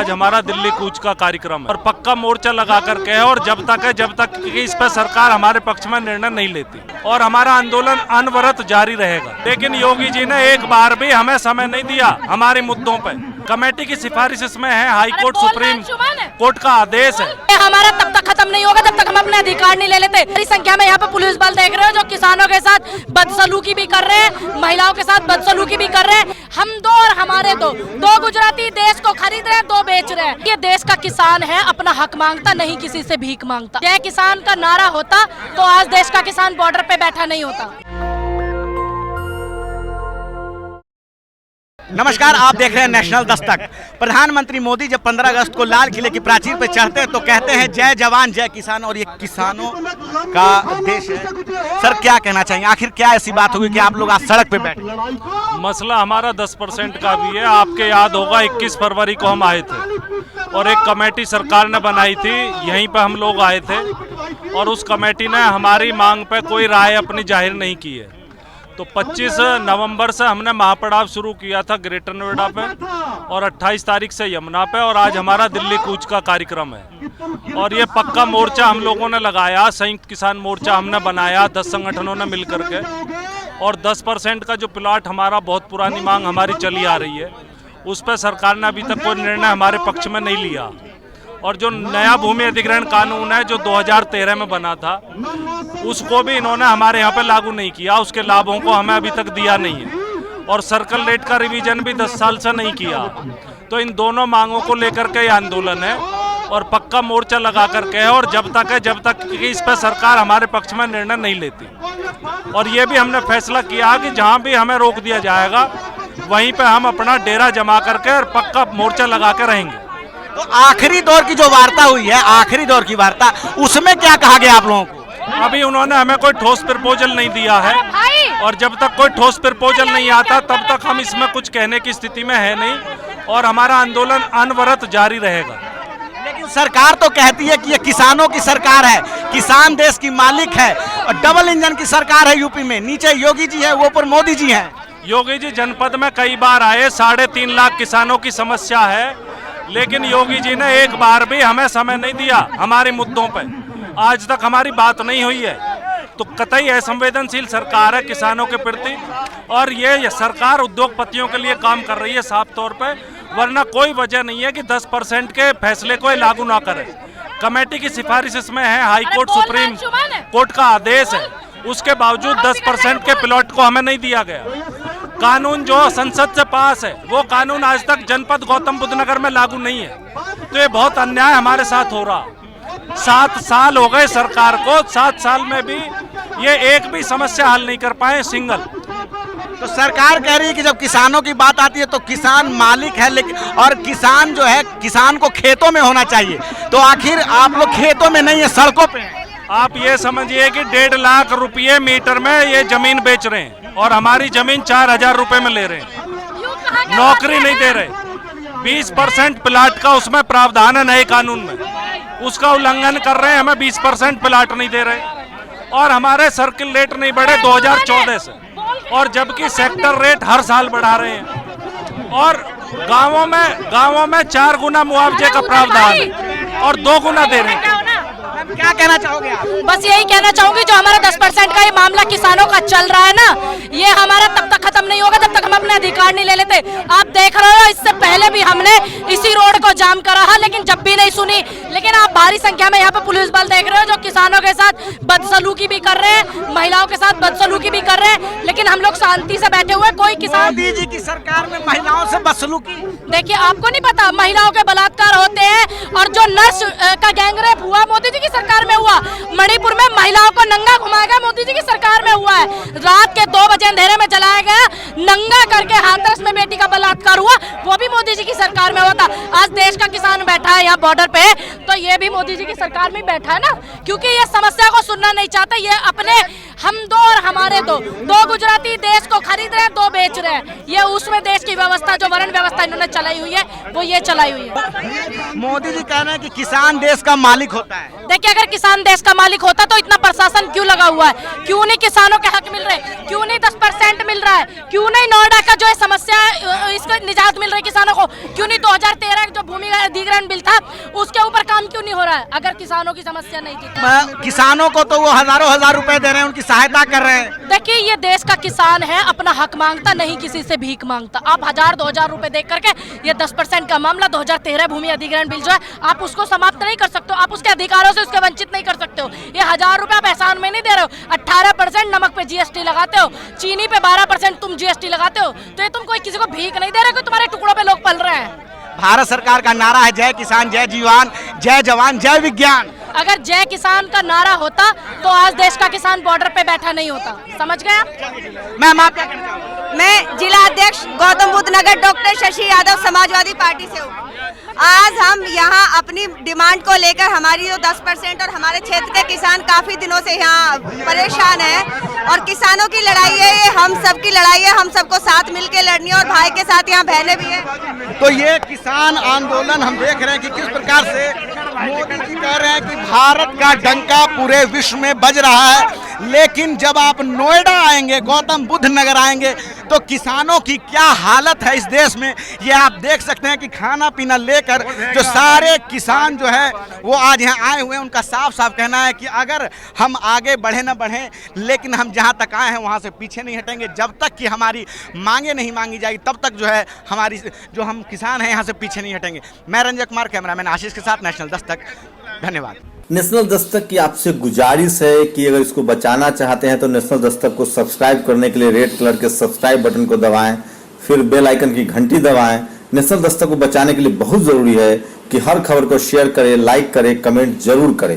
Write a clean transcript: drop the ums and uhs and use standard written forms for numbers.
आज हमारा दिल्ली कूच का कार्यक्रम है और पक्का मोर्चा लगा करके है, और जब तक कि इस पर सरकार हमारे पक्ष में निर्णय नहीं लेती, और हमारा आंदोलन अनवरत जारी रहेगा। लेकिन योगी जी ने एक बार भी हमें समय नहीं दिया हमारे मुद्दों पर। कमेटी की सिफारिश इसमें है, हाई कोर्ट सुप्रीम कोर्ट का आदेश है। हमारा तब तक खत्म नहीं होगा जब तक हम अपने अधिकार नहीं ले लेते। बड़ी संख्या में यहाँ पे पुलिस बल देख रहे हो जो किसानों के साथ बदसलूकी भी कर रहे हैं, महिलाओं के साथ बदसलूकी भी कर रहे हैं। हम दो और हमारे दो गुजराती देश को खरीद रहे हैं, दो बेच रहे हैं। ये देश का किसान है, अपना हक मांगता, नहीं किसी से भीख मांगता। जय किसान का नारा होता तो आज देश का किसान बॉर्डर पे बैठा नहीं होता। नमस्कार, आप देख रहे हैं नेशनल दस्तक। प्रधानमंत्री मोदी जब 15 अगस्त को लाल किले की प्राचीर पर चढ़ते हैं तो कहते हैं जय जवान जय किसान, और ये किसानों का देश है। सर, क्या कहना चाहिए, आखिर क्या ऐसी बात होगी कि आप लोग आज सड़क पे बैठे? मसला हमारा 10% का भी है। आपके याद होगा 21 फरवरी को हम आए थे और एक कमेटी सरकार ने बनाई थी, यहीं पे हम लोग आए थे, और उस कमेटी ने हमारी मांग पे कोई राय अपनी जाहिर नहीं की है। तो 25 नवंबर से हमने महापड़ाव शुरू किया था ग्रेटर नोएडा पे, और 28 तारीख से यमुना पे, और आज हमारा दिल्ली कूच का कार्यक्रम है। और ये पक्का मोर्चा हम लोगों ने लगाया, संयुक्त किसान मोर्चा हमने बनाया 10 संगठनों ने मिल करके, और 10% का जो प्लाट हमारा बहुत पुरानी मांग हमारी चली आ रही है, उस पर सरकार ने अभी तक कोई निर्णय हमारे पक्ष में नहीं लिया। और जो नया भूमि अधिग्रहण कानून है जो 2013 में बना था, उसको भी इन्होंने हमारे यहाँ पे लागू नहीं किया, उसके लाभों को हमें अभी तक दिया नहीं है। और सर्कल रेट का रिवीजन भी 10 साल से नहीं किया। तो इन दोनों मांगों को लेकर के आंदोलन है और पक्का मोर्चा लगा करके है, और जब तक कि इस पर सरकार हमारे पक्ष में निर्णय नहीं लेती। और ये भी हमने फैसला किया कि जहाँ भी हमें रोक दिया जाएगा वहीं पे हम अपना डेरा जमा करके और पक्का मोर्चा लगा के रहेंगे। तो आखिरी दौर की जो वार्ता हुई है, आखिरी दौर की वार्ता, उसमें क्या कहा गया आप लोगों को? अभी उन्होंने हमें कोई ठोस प्रपोजल नहीं दिया है, और जब तक कोई ठोस प्रपोजल नहीं आता तब तक हम इसमें कुछ कहने की स्थिति में है नहीं, और हमारा आंदोलन अनवरत जारी रहेगा। लेकिन सरकार तो कहती है कि ये किसानों की सरकार है, किसान देश की मालिक है, और डबल इंजन की सरकार है यूपी में। नीचे योगी जी है, वो ऊपर मोदी जी है। योगी जी जनपद में कई बार आए, 3.5 लाख किसानों की समस्या है, लेकिन योगी जी ने एक बार भी हमें समय नहीं दिया हमारे मुद्दों पर। आज तक हमारी बात नहीं हुई है। तो कतई असंवेदनशील सरकार है किसानों के प्रति, और ये सरकार उद्योगपतियों के लिए काम कर रही है साफ तौर पे, वरना कोई वजह नहीं है कि 10% के फैसले को लागू ना करे। कमेटी की सिफारिश इसमें है, हाई कोर्ट सुप्रीम कोर्ट का आदेश है, उसके बावजूद 10% के प्लॉट को हमें नहीं दिया गया। कानून जो संसद से पास है वो कानून आज तक जनपद गौतम बुद्ध नगर में लागू नहीं है। तो ये बहुत अन्याय हमारे साथ हो रहा। 7 साल हो गए सरकार को, 7 साल में भी ये एक भी समस्या हल नहीं कर पाए सिंगल। तो सरकार कह रही है कि जब किसानों की बात आती है तो किसान मालिक है, लेकिन और किसान जो है, किसान को खेतों में होना चाहिए। तो आखिर आप लोग खेतों में नहीं है, सड़कों पे हैं। आप ये समझिए कि 1.5 लाख रुपये मीटर में ये जमीन बेच रहे हैं, और हमारी जमीन 4000 रुपए में ले रहे हैं। नौकरी नहीं दे रहे। 20% प्लाट का उसमें प्रावधान है नए कानून में, उसका उल्लंघन कर रहे हैं। हमें 20% प्लाट नहीं दे रहे, और हमारे सर्किल रेट नहीं बढ़े 2014 से, और जबकि सेक्टर रेट हर साल बढ़ा रहे हैं। और गांवों में 4 गुना मुआवजे का प्रावधान है और 2 गुना दे रहे हैं। क्या कहना चाहोगे आप? बस यही कहना चाहूंगी, जो हमारा 10% का ये मामला किसानों का चल रहा है ना, ये हमारा तब तक खत्म नहीं होगा जब तक हम अपने अधिकार नहीं ले लेते। आप देख रहे हो, इससे पहले भी हमने इसी रोड को जाम करा है, लेकिन जब भी नहीं सुनी। लेकिन आप भारी संख्या में यहाँ पे पुलिस बल देख रहे हो जो किसानों के साथ बदसलूकी भी कर रहे हैं, महिलाओं के साथ बदसलूकी भी कर रहे हैं, लेकिन हम लोग शांति से बैठे हुए। कोई किसान, मोदी जी की सरकार में महिलाओं से बदसलूकी, देखिए आपको नहीं पता, महिलाओं के बलात्कार होते हैं, और जो नर्स का गैंगरेप हुआ मोदी जी की सरकार में हुआ। मणिपुर में महिलाओं को नंगा घुमाया गया, मोदी जी की सरकार में हुआ है। रात के 2 बजे अंधेरे में जलाया गया, नंगा करके हाथरस में बेटी का बलात्कार हुआ, वो भी मोदी जी की सरकार में हुआ था। आज देश का किसान बैठा है यहाँ बॉर्डर पे, तो ये भी मोदी जी की सरकार में बैठा है ना, क्योंकि ये समस्या को सुनना नहीं चाहते। ये अपने हम दो और हमारे दो गुजराती देश को खरीद रहे हैं, दो बेच रहे हैं। ये उसमें देश की व्यवस्था, जो वर्ण व्यवस्था इन्होंने चलाई हुई है, वो ये चलाई हुई है। मोदी जी कह रहे हैं कि किसान देश का मालिक होता है। देखिए, अगर किसान देश का मालिक होता तो इतना प्रशासन क्यों लगा हुआ है? क्यों नहीं किसानों के हक मिल रहे? क्यों नहीं 10% मिल रहा है? क्यों नहीं नोएडा का जो है समस्या, इसको निजात मिल रही है किसानों को? क्यों नहीं 2013 जो भूमि अधिग्रहण बिल था उसके ऊपर काम क्यों नहीं हो रहा है? अगर किसानों की समस्या नहीं थी। किसानों को तो वो हजारों हजार रुपए दे रहे हैं, उनकी सहायता कर रहे हैं। देखिए, ये देश का किसान है, अपना हक मांगता, नहीं किसी से भीख मांगता। आप 1000-2000 रुपए देख करके ये 10% का मामला 2013 भूमि अधिग्रहण बिल जो है, आप उसको समाप्त नहीं कर सकते हो। आप उसके अधिकारों से उसके वंचित नहीं कर सकते हो। ये 1000 रुपए आप एहसान में नहीं दे रहे हो। 18% नमक पे जीएसटी लगाते हो, चीनी पे 12% तुम जीएसटी लगाते हो, तो ये तुम कोई किसी को भीख नहीं दे रहे हो, तुम्हारे टुकड़ों पे लोग पल रहे हैं। भारत सरकार का नारा है जय किसान, जय जीवान, जय जवान, जय विज्ञान। अगर जय किसान का नारा होता तो आज देश का किसान बॉर्डर पे बैठा नहीं होता। समझ गए आप? मैम आप क्या कहना चाहोगे? मैं जिला अध्यक्ष गौतम बुद्ध नगर डॉक्टर शशि यादव समाजवादी पार्टी से हूँ। आज हम यहाँ अपनी डिमांड को लेकर, हमारी जो 10% और हमारे क्षेत्र के किसान काफी दिनों से यहाँ परेशान हैं और किसानों की लड़ाई है, ये हम सबकी लड़ाई है, हम सबको साथ मिलकर लड़नी है और भाई के साथ यहाँ बहनें भी हैं। तो ये किसान आंदोलन हम देख रहे हैं कि किस प्रकार से मोदी जी कह रहे हैं कि भारत का डंका पूरे विश्व में बज रहा है, लेकिन जब आप नोएडा आएंगे, गौतम बुद्ध नगर आएंगे, तो किसानों की क्या हालत है इस देश में, ये आप देख सकते हैं कि खाना पीना लेकर जो सारे किसान जो है वो आज यहाँ आए हुए हैं। उनका साफ साफ कहना है कि अगर हम आगे बढ़े ना बढ़ें, लेकिन हम जहाँ तक आए हैं वहाँ से पीछे नहीं हटेंगे। जब तक कि हमारी मांगे नहीं मांगी जाएगी, तब तक जो है हमारी जो हम किसान हैं यहाँ से पीछे नहीं हटेंगे। मैं रंजय कुमार, कैमरामैन आशीष के साथ, नेशनल दस्तक। धन्यवाद। नेशनल दस्तक की आपसे गुजारिश है कि अगर इसको बचाना चाहते हैं तो नेशनल दस्तक को सब्सक्राइब करने के लिए रेड कलर के सब्सक्राइब बटन को दबाएं, फिर बेल आइकन की घंटी दबाएं। नेशनल दस्तक को बचाने के लिए बहुत जरूरी है कि हर खबर को शेयर करें, लाइक करें, कमेंट जरूर करें।